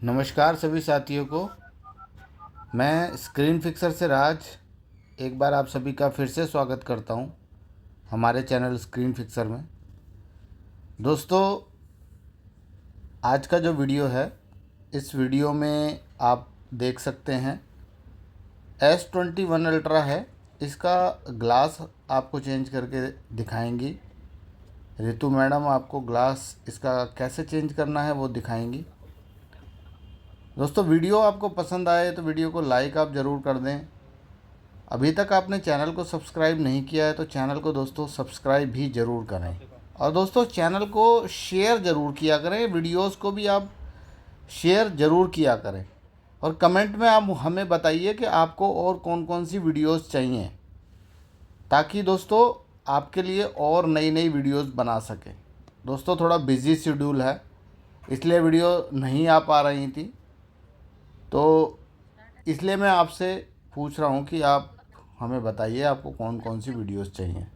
नमस्कार सभी साथियों को। मैं स्क्रीन फिक्सर से राज एक बार आप सभी का फिर से स्वागत करता हूं हमारे चैनल स्क्रीन फिक्सर में। दोस्तों, आज का जो वीडियो है, इस वीडियो में आप देख सकते हैं S21 अल्ट्रा है। इसका ग्लास आपको चेंज करके दिखाएंगी। रितु मैडम आपको ग्लास इसका कैसे चेंज करना है वो दिखाएंगी। दोस्तों, वीडियो आपको पसंद आए तो वीडियो को लाइक आप ज़रूर कर दें। अभी तक आपने चैनल को सब्सक्राइब नहीं किया है तो चैनल को दोस्तों सब्सक्राइब भी ज़रूर करें। और दोस्तों, चैनल को शेयर ज़रूर किया करें, वीडियोस को भी आप शेयर ज़रूर किया करें। और कमेंट में आप हमें बताइए कि आपको और कौन कौन सी वीडियोस चाहिए, ताकि दोस्तों आपके लिए और नई नई वीडियोस बना सकें। दोस्तों, थोड़ा बिज़ी शेड्यूल है, इसलिए वीडियो नहीं आ पा रही थी, तो इसलिए मैं आपसे पूछ रहा हूँ कि आप हमें बताइए आपको कौन कौन सी वीडियोस चाहिए।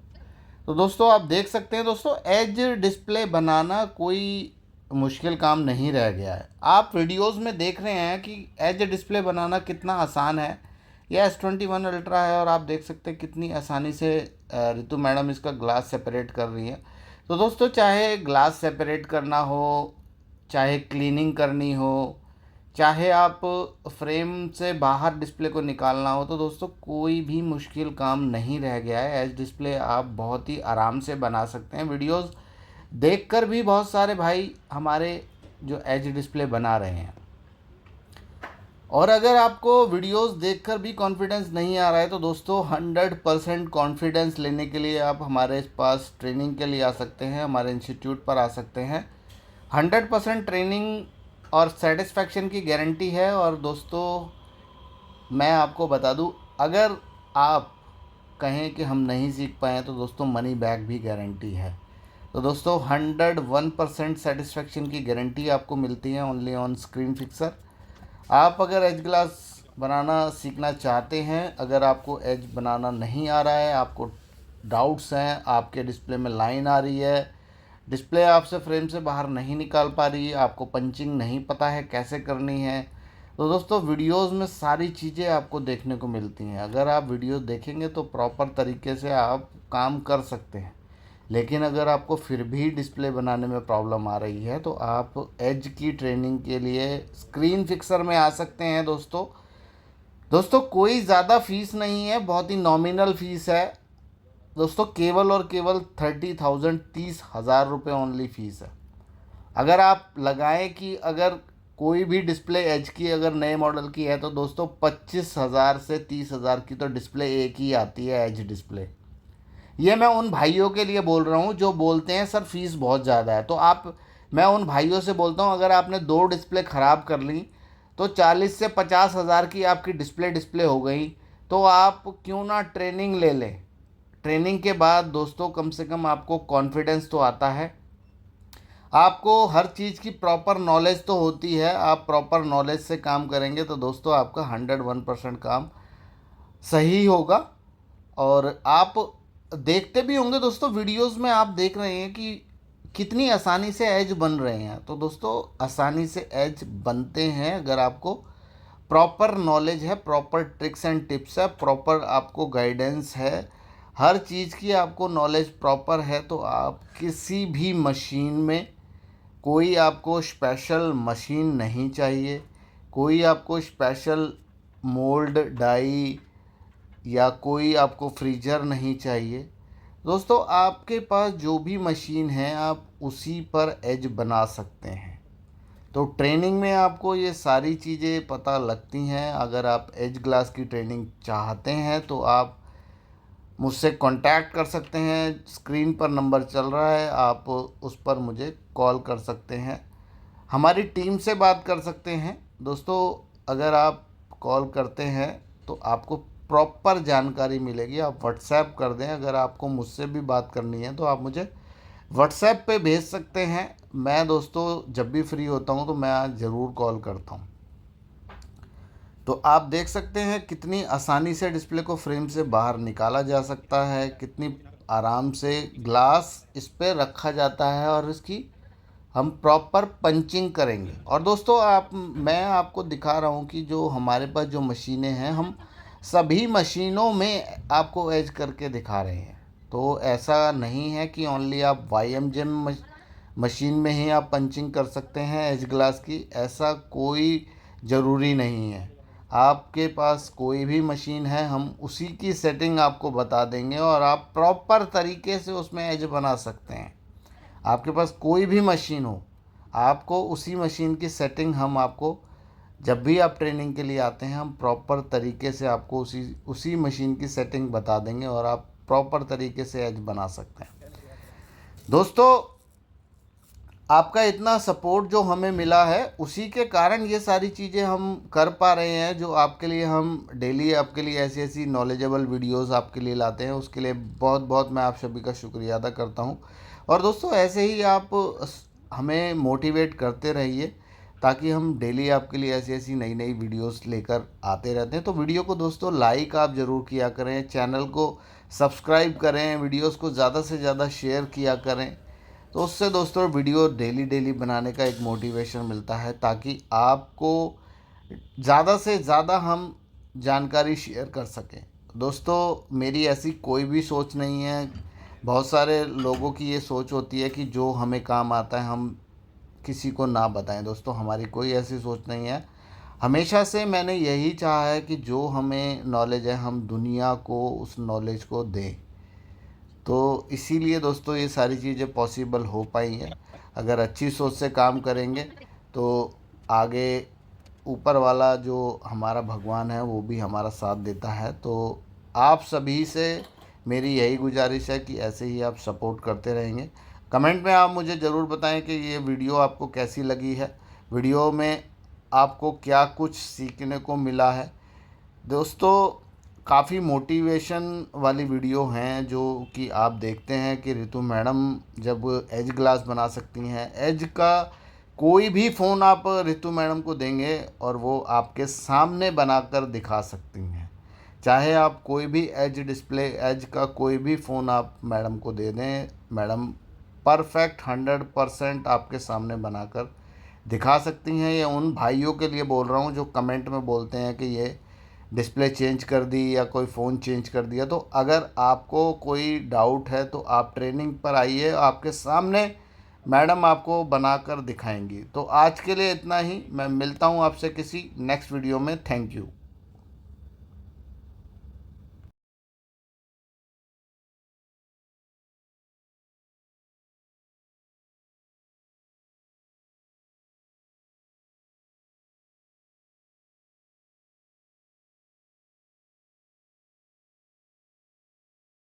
तो दोस्तों, आप देख सकते हैं दोस्तों, एज डिस्प्ले बनाना कोई मुश्किल काम नहीं रह गया है। आप वीडियोस में देख रहे हैं कि एज डिस्प्ले बनाना कितना आसान है। यह S21 अल्ट्रा है और आप देख सकते हैं कितनी आसानी से रितु मैडम इसका ग्लास सेपरेट कर रही हैं। तो दोस्तों, चाहे ग्लास सेपरेट करना हो, चाहे क्लीनिंग करनी हो, चाहे आप फ्रेम से बाहर डिस्प्ले को निकालना हो, तो दोस्तों कोई भी मुश्किल काम नहीं रह गया है। एज डिस्प्ले आप बहुत ही आराम से बना सकते हैं। वीडियोस देखकर भी बहुत सारे भाई हमारे जो एज डिस्प्ले बना रहे हैं। और अगर आपको वीडियोस देखकर भी कॉन्फिडेंस नहीं आ रहा है तो दोस्तों 100% कॉन्फिडेंस लेने के लिए आप हमारे पास ट्रेनिंग के लिए आ सकते हैं, हमारे इंस्टीट्यूट पर आ सकते हैं। 100% ट्रेनिंग और सेटिस्फैक्शन की गारंटी है। और दोस्तों, मैं आपको बता दूं, अगर आप कहें कि हम नहीं सीख पाए तो दोस्तों मनी बैक भी गारंटी है। तो दोस्तों 101% सेटिस्फैक्शन की गारंटी आपको मिलती है ओनली ऑन स्क्रीन फिक्सर। आप अगर एज ग्लास बनाना सीखना चाहते हैं, अगर आपको एज बनाना नहीं आ रहा है, आपको डाउट्स हैं, आपके डिस्प्ले में लाइन आ रही है, डिस्प्ले आपसे फ्रेम से बाहर नहीं निकाल पा रही है, आपको पंचिंग नहीं पता है कैसे करनी है, तो दोस्तों वीडियोस में सारी चीज़ें आपको देखने को मिलती हैं। अगर आप वीडियो देखेंगे तो प्रॉपर तरीके से आप काम कर सकते हैं। लेकिन अगर आपको फिर भी डिस्प्ले बनाने में प्रॉब्लम आ रही है तो आप एज की ट्रेनिंग के लिए स्क्रीन फिक्सर में आ सकते हैं। दोस्तों कोई ज़्यादा फीस नहीं है, बहुत ही नॉमिनल फीस है दोस्तों, केवल और केवल 30,000 30,000 रुपये ओनली फीस है। अगर आप लगाएं कि अगर कोई भी डिस्प्ले एच की अगर नए मॉडल की है तो दोस्तों 25,000 से 30,000 की तो डिस्प्ले एक ही आती है, एच डिस्प्ले। ये मैं उन भाइयों के लिए बोल रहा हूँ जो बोलते हैं सर फीस बहुत ज़्यादा है। तो आप, मैं उन भाइयों से बोलता हूँ, अगर आपने 2 डिस्प्ले ख़राब कर ली तो 40 से 50,000 की आपकी डिस्प्ले हो गई, तो आप क्यों ना ट्रेनिंग ले लें। ट्रेनिंग के बाद दोस्तों कम से कम आपको कॉन्फिडेंस तो आता है, आपको हर चीज़ की प्रॉपर नॉलेज तो होती है। आप प्रॉपर नॉलेज से काम करेंगे तो दोस्तों आपका 101% काम सही होगा। और आप देखते भी होंगे दोस्तों, वीडियोस में आप देख रहे हैं कि कितनी आसानी से एज बन रहे हैं। तो दोस्तों आसानी से एज बनते हैं अगर आपको प्रॉपर नॉलेज है, प्रॉपर ट्रिक्स एंड टिप्स है, प्रॉपर आपको गाइडेंस है, हर चीज़ की आपको नॉलेज प्रॉपर है, तो आप किसी भी मशीन में, कोई आपको स्पेशल मशीन नहीं चाहिए, कोई आपको स्पेशल मोल्ड डाई या कोई आपको फ्रीजर नहीं चाहिए। दोस्तों आपके पास जो भी मशीन है आप उसी पर एज बना सकते हैं। तो ट्रेनिंग में आपको ये सारी चीज़ें पता लगती हैं। अगर आप एज ग्लास की ट्रेनिंग चाहते हैं तो आप मुझसे कांटेक्ट कर सकते हैं। स्क्रीन पर नंबर चल रहा है, आप उस पर मुझे कॉल कर सकते हैं, हमारी टीम से बात कर सकते हैं। दोस्तों अगर आप कॉल करते हैं तो आपको प्रॉपर जानकारी मिलेगी। आप व्हाट्सएप कर दें, अगर आपको मुझसे भी बात करनी है तो आप मुझे व्हाट्सएप पे भेज सकते हैं। मैं दोस्तों जब भी फ्री होता हूँ तो मैं ज़रूर कॉल करता हूँ। तो आप देख सकते हैं कितनी आसानी से डिस्प्ले को फ्रेम से बाहर निकाला जा सकता है, कितनी आराम से ग्लास इस पे रखा जाता है और इसकी हम प्रॉपर पंचिंग करेंगे। और दोस्तों मैं आपको दिखा रहा हूँ कि जो हमारे पास जो मशीनें हैं, हम सभी मशीनों में आपको एज करके दिखा रहे हैं। तो ऐसा नहीं है कि ओनली आप YM मशीन में ही आप पंचिंग कर सकते हैं एज ग्लास की, ऐसा कोई ज़रूरी नहीं है। आपके पास कोई भी मशीन है, हम उसी की सेटिंग आपको बता देंगे और आप प्रॉपर तरीके से उसमें एज बना सकते हैं। आपके पास कोई भी मशीन हो, आपको उसी मशीन की सेटिंग हम आपको, जब भी आप ट्रेनिंग के लिए आते हैं, हम प्रॉपर तरीके से आपको उसी उसी मशीन की सेटिंग बता देंगे और आप प्रॉपर तरीके से एज बना सकते हैं। दोस्तों, आपका इतना सपोर्ट जो हमें मिला है, उसी के कारण ये सारी चीज़ें हम कर पा रहे हैं, जो आपके लिए हम डेली आपके लिए ऐसी ऐसी नॉलेजेबल वीडियोस आपके लिए लाते हैं। उसके लिए बहुत बहुत मैं आप सभी का शुक्रिया अदा करता हूँ। और दोस्तों, ऐसे ही आप हमें मोटिवेट करते रहिए, ताकि हम डेली आपके लिए ऐसी ऐसी नई नई वीडियोस लेकर आते रहते हैं। तो वीडियो को दोस्तों लाइक आप ज़रूर किया करें, चैनल को सब्सक्राइब करें, वीडियोस को ज़्यादा से ज़्यादा शेयर किया करें। तो उससे दोस्तों वीडियो डेली डेली बनाने का एक मोटिवेशन मिलता है, ताकि आपको ज़्यादा से ज़्यादा हम जानकारी शेयर कर सकें। दोस्तों, मेरी ऐसी कोई भी सोच नहीं है। बहुत सारे लोगों की ये सोच होती है कि जो हमें काम आता है हम किसी को ना बताएं। दोस्तों, हमारी कोई ऐसी सोच नहीं है। हमेशा से मैंने यही चाहा है कि जो हमें नॉलेज है, हम दुनिया को उस नॉलेज को दें। तो इसीलिए दोस्तों ये सारी चीज़ें पॉसिबल हो पाई हैं। अगर अच्छी सोच से काम करेंगे तो आगे ऊपर वाला जो हमारा भगवान है वो भी हमारा साथ देता है। तो आप सभी से मेरी यही गुजारिश है कि ऐसे ही आप सपोर्ट करते रहेंगे। कमेंट में आप मुझे ज़रूर बताएं कि ये वीडियो आपको कैसी लगी है, वीडियो में आपको क्या कुछ सीखने को मिला है। दोस्तों, काफ़ी मोटिवेशन वाली वीडियो हैं जो कि आप देखते हैं कि रितु मैडम जब एज ग्लास बना सकती हैं। एज का कोई भी फ़ोन आप रितु मैडम को देंगे और वो आपके सामने बनाकर दिखा सकती हैं। चाहे आप कोई भी एज डिस्प्ले, एज का कोई भी फ़ोन आप मैडम को दे दें, मैडम परफेक्ट 100% आपके सामने बनाकर दिखा सकती हैं। ये उन भाइयों के लिए बोल रहा हूँ जो कमेंट में बोलते हैं कि ये डिस्प्ले चेंज कर दी या कोई फ़ोन चेंज कर दिया। तो अगर आपको कोई डाउट है तो आप ट्रेनिंग पर आइए, आपके सामने मैडम आपको बनाकर दिखाएंगी। तो आज के लिए इतना ही। मैं मिलता हूँ आपसे किसी नेक्स्ट वीडियो में। Thank you.